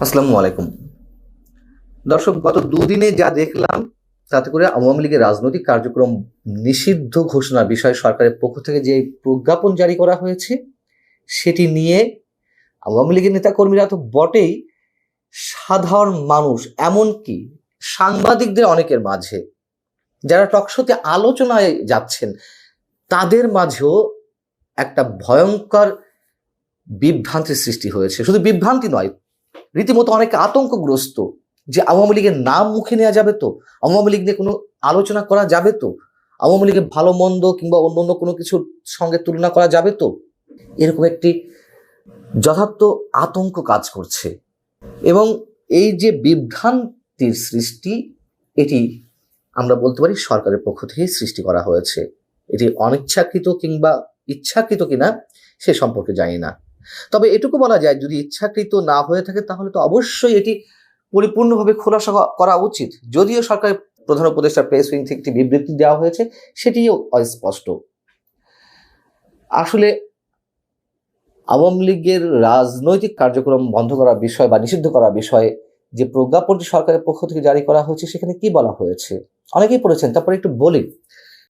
আসসালামু আলাইকুম। দর্শক, গত দুদিনে যা দেখলাম তাতে করে আওয়ামী লীগের রাজনৈতিক কার্যক্রম নিষিদ্ধ ঘোষণার বিষয়ে সরকারের পক্ষ থেকে যে প্রজ্ঞাপন জারি করা হয়েছে সেটি নিয়ে আওয়ামী লীগের নেতাকর্মীরা তো বটেই, সাধারণ মানুষ এমনকি সাংবাদিকদের অনেকের মাঝে যারা টকশোতে আলোচনায় যাচ্ছেন তাদের মাঝেও একটা ভয়ঙ্কর বিভ্রান্তির সৃষ্টি হয়েছে। শুধু বিভ্রান্তি নয়, রীতিমতো অনেকে আতঙ্কগ্রস্ত যে আওয়ামী লীগের নাম মুখে নেওয়া যাবে তো, আওয়ামী লীগ নিয়ে কোনো আলোচনা করা যাবে তো, আওয়ামী লীগের ভালো মন্দ কিংবা অন্য অন্য কোনো কিছুর সঙ্গে তুলনা করা যাবে তো, এরকম একটি যথার্থ আতঙ্ক কাজ করছে। এবং এই যে বিভ্রান্তির সৃষ্টি, এটি আমরা বলতে পারি সরকারের পক্ষ থেকেই সৃষ্টি করা হয়েছে। এটি অনিচ্ছাকৃত কিংবা ইচ্ছাকৃত কিনা সে সম্পর্কে জানি না, তবে এটুকু বলা যায় যদি ইচ্ছাকৃত না হয়ে থাকে তাহলে তো অবশ্যই এটি পরিপূর্ণভাবে খোলাসা করা উচিত। যদিও সরকারের প্রধান উপদেষ্টার প্রেস উইং থেকে একটি বিবৃতি দেওয়া হয়েছে, সেটিও অস্পষ্ট। আসলে আওয়ামী লীগের রাজনৈতিক কার্যক্রম বন্ধ করার বিষয় বা নিষিদ্ধ করার বিষয়ে যে প্রজ্ঞাপনটি সরকারের পক্ষ থেকে জারি করা হয়েছে সেখানে কি বলা হয়েছে অনেকেই পড়েছেন, তারপরে একটু বলি।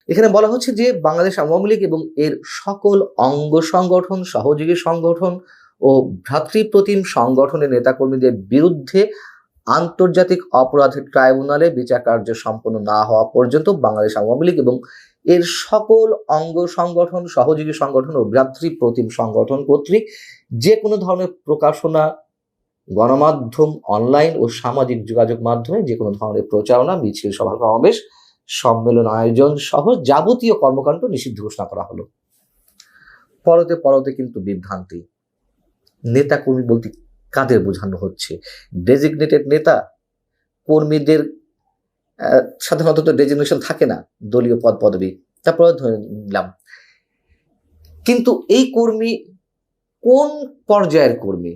এখানে বলা হচ্ছে যে বাংলাদেশ আওয়ামী লীগ এবং এর সকল অঙ্গ সংগঠন, সহযোগী সংগঠন ও ভ্রাতৃপ্রতিম সংগঠনের নেতাকর্মীদের বিরুদ্ধে আন্তর্জাতিক অপরাধ ট্রাইব্যুনালে বিচার কার্য সম্পন্ন না হওয়া পর্যন্ত বাংলাদেশ আওয়ামী লীগ এবং এর সকল অঙ্গ সংগঠন, সহযোগী সংগঠন ও ভ্রাতৃপ্রতিম সংগঠন কর্তৃক যে কোনো ধরনের প্রকাশনা, গণমাধ্যম, অনলাইন ও সামাজিক যোগাযোগ মাধ্যমে যে কোনো ধরনের প্রচারণা, মিছিল, সভা সমাবেশ, সম্মেলন আয়োজন সহ যাবতীয় কর্মকাণ্ড নিষিদ্ধ ঘোষণা করা হলো। পরতে পরতে কিন্তু বিভ্রান্তি। নেতা কর্মী বলতে কাদের বোঝানো হচ্ছে? ডেজিগনেটেড নেতা কর্মীদের সাধারণত তো ডেজিগনেশন থাকে না, দলীয় পদ পদবি, তারপরে ধরে নিলাম। কিন্তু এই কর্মী কোন পর্যায়ের কর্মী?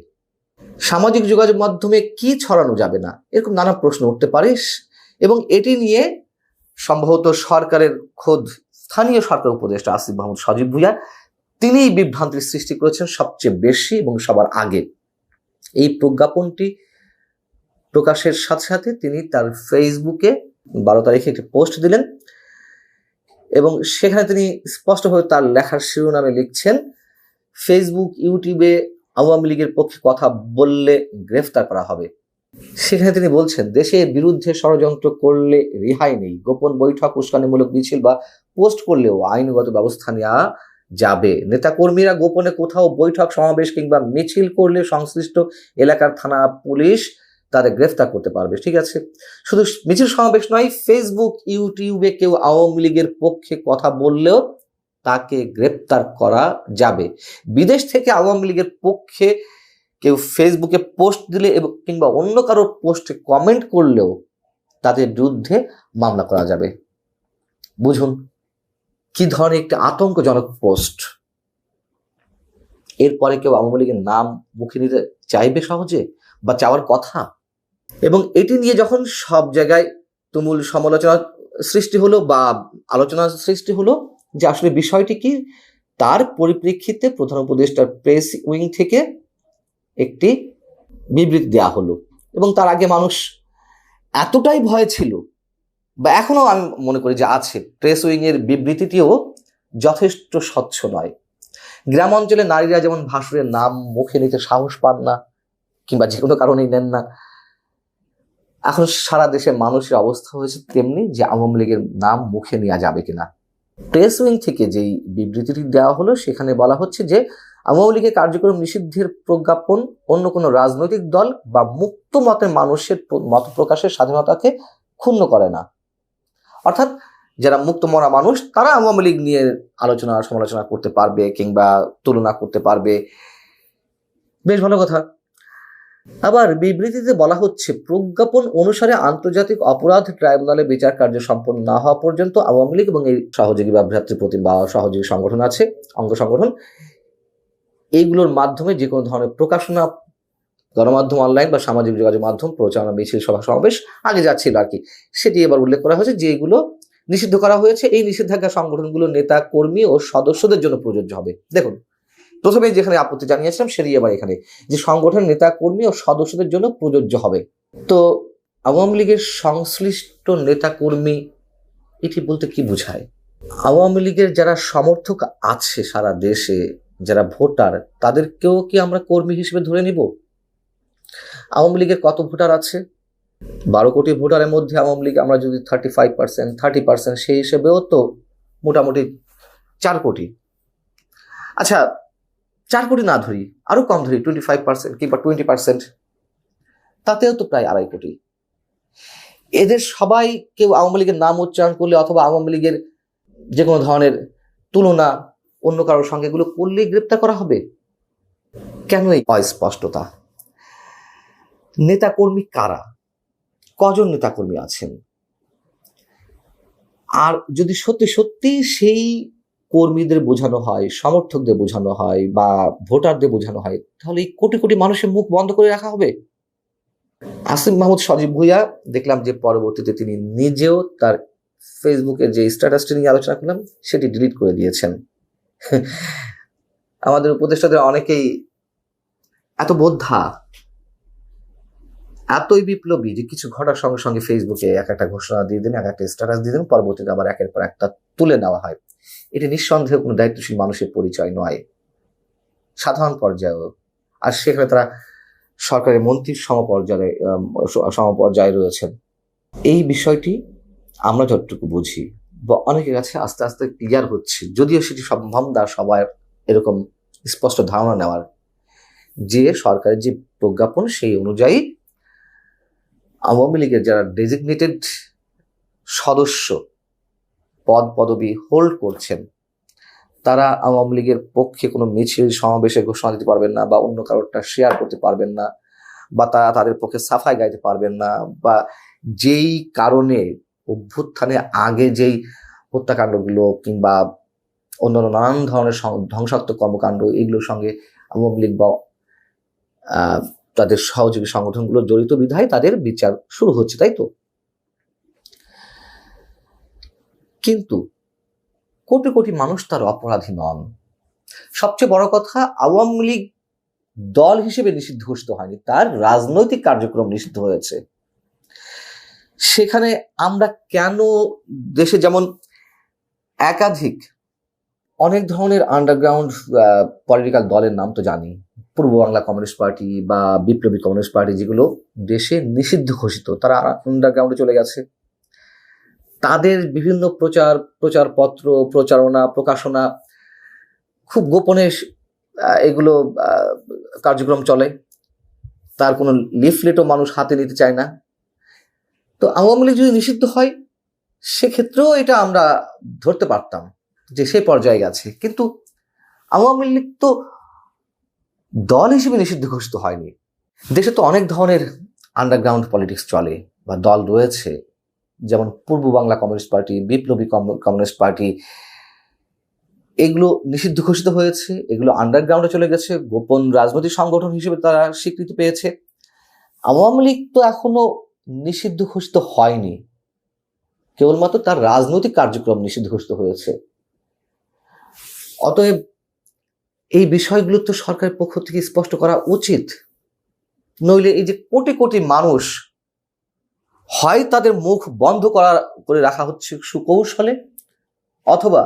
সামাজিক যোগাযোগ মাধ্যমে কি ছড়ানো যাবে না, এরকম নানা প্রশ্ন উঠতে পারে। এবং এটি নিয়ে সম্ভবত সরকারের খোদ স্থানীয় সরকার উপদেষ্টা আসিফ মাহমুদ সজীব ভুঁইয়া তিনিই বিভ্রান্তির সৃষ্টি করেছেন সবচেয়ে বেশি এবং সবার আগে। এই প্রজ্ঞাপনটি প্রকাশের সাথে সাথে তিনি তার ফেসবুকে 12 তারিখে একটি পোস্ট দিলেন এবং সেখানে তিনি স্পষ্টভাবে তার লেখার শিরোনামে লিখছেন, ফেসবুক, ইউটিউবে আওয়ামী লীগের পক্ষে কথা বললে গ্রেফতার করা হবে। সেখানে তিনি বলছেন, দেশের বিরুদ্ধে ষড়যন্ত্র করলে রেহাই নেই, গোপন বৈঠক, উস্কানিমূলক মিছিল বা পোস্ট করলেও আইনগত ব্যবস্থা নেওয়া যাবে। নেতাকর্মীরা গোপনে কোথাও বৈঠক, সমাবেশ কিংবা মিছিল করলে সংশ্লিষ্ট এলাকার থানা, পুলিশ তাদের গ্রেফতার করতে পারবে। ঠিক আছে, শুধু মিছিল সমাবেশ নয়, ফেসবুক, ইউটিউবে কেউ আওয়ামী লীগের পক্ষে কথা বললেও তাকে গ্রেফতার করা যাবে। বিদেশ থেকে আওয়ামী লীগের পক্ষে কেউ ফেসবুকে পোস্ট দিলে এবং কিংবা অন্য কারোর পোস্টে কমেন্ট করলেও তাদের বিরুদ্ধে মামলা করা যাবে। বুঝুন কি ধরনের একটি আতঙ্কজনক পোস্ট। এরপরে কেউ আওয়ামী লীগের নাম মুখে নিতে চাইবে সহজে, বা চাওয়ার কথা? এবং এটি নিয়ে যখন সব জায়গায় তুমুল সমালোচনা সৃষ্টি হলো বা আলোচনা সৃষ্টি হলো যে আসলে বিষয়টি কি, তার পরিপ্রেক্ষিতে প্রধান উপদেষ্টার প্রেস উইং থেকে একটি বিবৃতি দেওয়া হলো। এবং তার আগে মানুষ এতটাই ভয় ছিল, বা এখনো আমি মনে করি যে আছে, প্রেস উইং এর বিবৃতিটিও যথেষ্ট স্বচ্ছ নয়। গ্রাম অঞ্চলে নারীরা যেমন ভাসুরের নাম মুখে নিতে সাহস পান না কিংবা যে কোনো কারণেই নেন না, এখন সারা দেশের মানুষের অবস্থা হয়েছে তেমনি, যে আওয়ামী লীগের নাম মুখে নেওয়া যাবে কিনা। প্রেস উইং থেকে যেই বিবৃতিটি দেওয়া হলো সেখানে বলা হচ্ছে যে আওয়ামী লীগের কার্যক্রম নিষিদ্ধের প্রজ্ঞাপন অন্য কোনো রাজনৈতিক দল বা মুক্ত মতের মানুষের মত প্রকাশের স্বাধীনতাকে ক্ষুণ্ণ করে না। অর্থাৎ যারা মুক্ত মনা মানুষ তারা আওয়ামী লীগ নিয়ে আলোচনা সমালোচনা করতে পারবে কিংবা তুলনা করতে পারবে, বেশ ভালো কথা। আবার বিবৃতিতে বলা হচ্ছে, প্রজ্ঞাপন অনুসারে আন্তর্জাতিক অপরাধ ট্রাইব্যুনালে বিচার কার্য সম্পন্ন না হওয়া পর্যন্ত আওয়ামী লীগ এবং এই সহযোগী বা ভ্রাতৃপ্রতিম বা সহযোগী সংগঠন আছে, অঙ্গ সংগঠন, এইগুলোর মাধ্যমে যে কোনো ধরনের প্রকাশনা, গণমাধ্যম, অনলাইন বা সামাজিক যোগাযোগ মাধ্যম, প্রচারণা, মিছিল, সভা সমাবেশ আগে যাচ্ছিল আর কি, সেটি এবার উল্লেখ করা হয়েছে যে এগুলো নিষিদ্ধ করা হয়েছে। এই নিষেধাজ্ঞা সংগঠনগুলোর নেতা, কর্মী ও সদস্যদের জন্য প্রযোজ্য হবে। দেখুন, প্রথমে যেখানে আপত্তি জানিয়েছিলাম সেটি এবার এখানে, যে সংগঠনের নেতা কর্মী ও সদস্যদের জন্য প্রযোজ্য হবে। তো আওয়ামী লীগের সংশ্লিষ্ট নেতা কর্মী এটি বলতে কি বোঝায়? আওয়ামী লীগের যারা সমর্থক আছে সারা দেশে, যারা ভোটার, তাদেরকেও কি আমরা কর্মী হিসেবে ধরে নিব? আওয়ামী লীগের কত ভোটার আছে? 12 কোটি ভোটারের মধ্যে আওয়ামী লীগ আমরা যদি 35%, 30%, সেই হিসেবেও তো মোটামুটি 4 কোটি। আচ্ছা, 4 কোটি না ধরি, আরো কম ধরি, 25% কিংবা 20%, তাতেও তো প্রায় 2.5 কোটি। এদের সবাই কেউ আওয়ামী লীগের নাম উচ্চারণ করলে অথবা আওয়ামী লীগের যে কোনো ধরনের তুলনা অন্য কারোর সঙ্গে এগুলো করলেই গ্রেপ্তার করা হবে? কেন এই অস্পষ্টতা? নেতাকর্মী কারা? কজন নেতাকর্মী আছেন? আর যদি সত্যি সত্যি সেই কর্মীদের বোঝানো হয়, সমর্থকদের বোঝানো হয় বা ভোটারদের বোঝানো হয়, তাহলে এই কোটি কোটি মানুষের মুখ বন্ধ করে রাখা হবে? আসিফ মাহমুদ সজীব ভুঁইয়া দেখলাম যে পরবর্তীতে তিনি নিজেও তার ফেসবুকের যে স্ট্যাটাসটি নিয়ে আলোচনা করলাম সেটি ডিলিট করে দিয়েছেন। আমাদের উপদেষ্টাদের অনেকেই এত বোদ্ধা, এতই বিপ্লবী যে কিছু ঘটার সঙ্গে সঙ্গে ফেসবুকে এক একটা ঘোষণা দিয়ে দিন, এক একটা স্ট্যাটাস দিয়ে দিন, পরবর্তীতে আবার একের পর একটা তুলে নেওয়া হয়। এটি নিঃসন্দেহে কোনো দায়িত্বশীল মানুষের পরিচয় নয়, সাধারণ পর্যায়েও। আর সেখানে তারা সরকারের মন্ত্রীর সমপর্যায়ে রয়েছেন। এই বিষয়টি আমরা যতটুকু বুঝি বা অনেকের কাছে আস্তে আস্তে ক্লিয়ার হচ্ছে, যদিও সেটি সম্ভব না সবার এরকম স্পষ্ট ধারণা নেওয়ার, যে সরকারের যে প্রজ্ঞাপন সেই অনুযায়ী আওয়ামী লীগের যারা ডেজিগনেটেড সদস্য পদ পদবি হোল্ড করছেন, তারা আওয়ামী লীগের পক্ষে কোনো মিছিল সমাবেশে ঘোষণা দিতে পারবেন না, বা অন্য কারোরটা শেয়ার করতে পারবেন না, বা তারা তাদের পক্ষে সাফাই গাইতে পারবেন না, বা যেই কারণে অভ্যুত্থানের আগে যেই হত্যাকাণ্ডগুলো কিংবা অন্যান্য নানান ধরনের ধ্বংসাত্মক কর্মকাণ্ড, এগুলোর সঙ্গে আওয়ামী লীগ বা তাদের সহযোগী সংগঠনগুলো জড়িত বিধায় তাদের বিচার শুরু হচ্ছে, তাই তো? কিন্তু কোটি কোটি মানুষ তার অপরাধী নন। সবচেয়ে বড় কথা, আওয়ামী লীগ দল হিসেবে নিষিদ্ধ ঘোষিত হয়নি, তার রাজনৈতিক কার্যক্রম নিষিদ্ধ হয়েছে। সেখানে আমরা কেন দেশে যেমন একাধিক অনেক ধরনের আন্ডারগ্রাউন্ড পলিটিক্যাল দলের নাম তো জানি, পূর্ব বাংলা কমিউনিস্ট পার্টি বা বিপ্লবী কমিউনিস্ট পার্টি, যেগুলো দেশে নিষিদ্ধ ঘোষিত, তারা আন্ডারগ্রাউন্ডে চলে গেছে। তাদের বিভিন্ন প্রচারপত্র, প্রচারণা, প্রকাশনা খুব গোপনে এগুলো কার্যক্রম চলে, তার কোনো লিফলেটও মানুষ হাতে নিতে চায় না। তো আওয়ামী লীগ যদি নিষিদ্ধ হয় সেক্ষেত্রেও এটা আমরা ধরতে পারতাম যে সেই পর্যায়ে গেছে, কিন্তু আওয়ামী লীগ তো দল হিসেবে নিষিদ্ধ ঘোষিত হয়নি। দেশে তো অনেক ধরনের আন্ডারগ্রাউন্ড পলিটিক্স চলে বা দল রয়েছে, যেমন পূর্ব বাংলা কমিউনিস্ট পার্টি, বিপ্লবী কমিউনিস্ট পার্টি, এগুলো নিষিদ্ধ ঘোষিত হয়েছে, এগুলো আন্ডারগ্রাউন্ডে চলে গেছে, গোপন রাজনৈতিক সংগঠন হিসেবে তারা স্বীকৃতি পেয়েছে। আওয়ামী লীগ তো এখনো নিষিদ্ধ ঘোষিত হয়নি, কেবলমাত্র তার রাজনৈতিক কার্যক্রম নিষিদ্ধ ঘোষিত হয়েছে। অতএব এই বিষয়গুলো তো সরকারের পক্ষ থেকে স্পষ্ট করা উচিত, নইলে এই যে কোটি কোটি মানুষ, হয় তাদের মুখ বন্ধ করে রাখা হচ্ছে সুকৌশলে, অথবা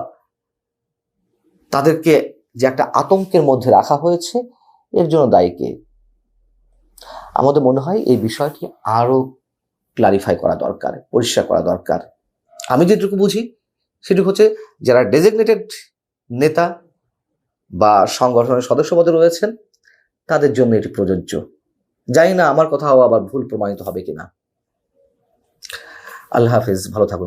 তাদেরকে যে একটা আতঙ্কের মধ্যে রাখা হয়েছে, এর জন্য দায়ী কে? আমাদের মনে হয় এই বিষয়টি আরো ক্লারিফাই করা দরকার, পরিষ্কার করা দরকার। আমি যেটুকু বুঝি সেটুকু হচ্ছে, যারা ডেজিগনেটেড নেতা বা সংগঠনের সদস্য পদে রয়েছেন তাদের জন্য এটি প্রযোজ্য। জানি না আমার কথাও আবার ভুল প্রমাণিত হবে কিনা। আল্লাহ হাফেজ, ভালো থাকুন।